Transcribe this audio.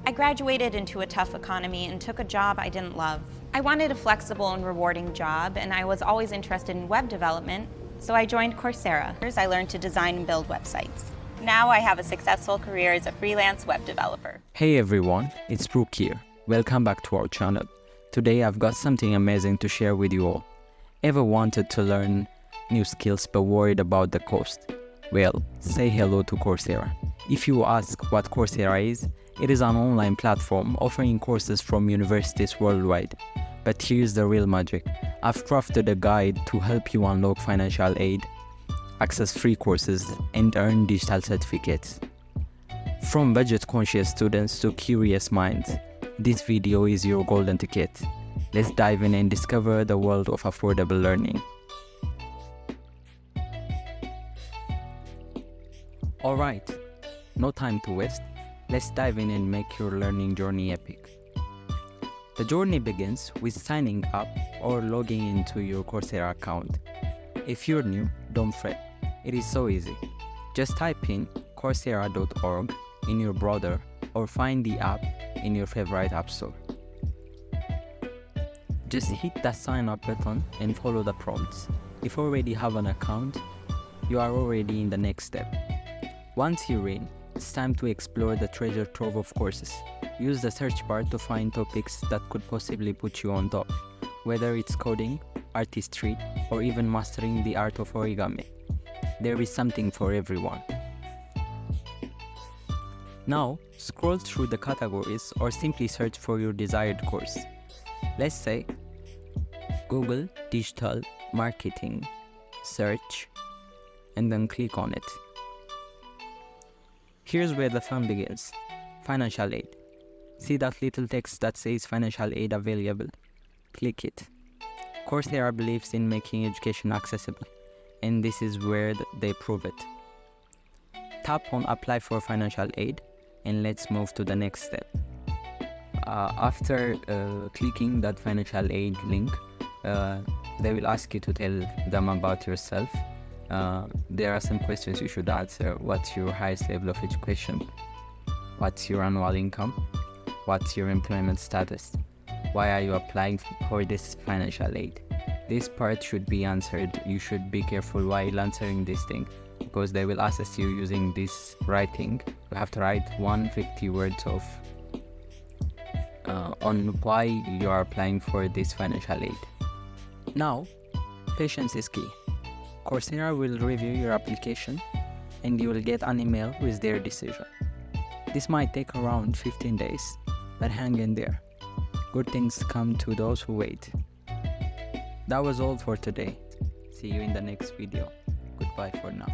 I graduated into a tough economy and took a job I didn't love. I wanted a flexible and rewarding job, and I was always interested in web development, so I joined Coursera. I learned to design and build websites. Now I have a successful career as a freelance web developer. Hey everyone, it's Brooke here. Welcome back to our channel. Today I've got something amazing to share with you all. Ever wanted to learn new skills but worried about the cost? Well, say hello to Coursera. If you ask what Coursera is, it is an online platform offering courses from universities worldwide. But here's the real magic. I've crafted a guide to help you unlock financial aid, access free courses, and earn digital certificates. From budget-conscious students to curious minds, this video is your golden ticket. Let's dive in and discover the world of affordable learning. Alright, no time to waste. Let's dive in and make your learning journey epic. The journey begins with signing up or logging into your Coursera account. If you're new, don't fret. It is so easy. Just type in coursera.org in your browser or find the app in your favorite app store. Just hit the sign up button and follow the prompts. If you already have an account, you are already in the next step. Once you're in, it's time to explore the treasure trove of courses. Use the search bar to find topics that could possibly put you on top, whether it's coding, artistry, or even mastering the art of origami. There is something for everyone. Now, scroll through the categories or simply search for your desired course. Let's say, Google Digital Marketing, search, and then click on it. Here's where the fun begins. Financial aid. See that little text that says financial aid available? Click it. Coursera believes in making education accessible, and this is where they prove it. Tap on apply for financial aid, and let's move to the next step. After clicking that financial aid link, they will ask you to tell them about yourself. There are some questions you should answer. What's your highest level of education? What's your annual income? What's your employment status? Why are you applying for this financial aid? This part should be answered. You should be careful while answering this thing, because they will assess you using this writing. You have to write 150 words of on why you are applying for this financial aid. Now, patience is key. Coursera will review your application and you will get an email with their decision. This might take around 15 days, but hang in there. Good things come to those who wait. That was all for today. See you in the next video. Goodbye for now.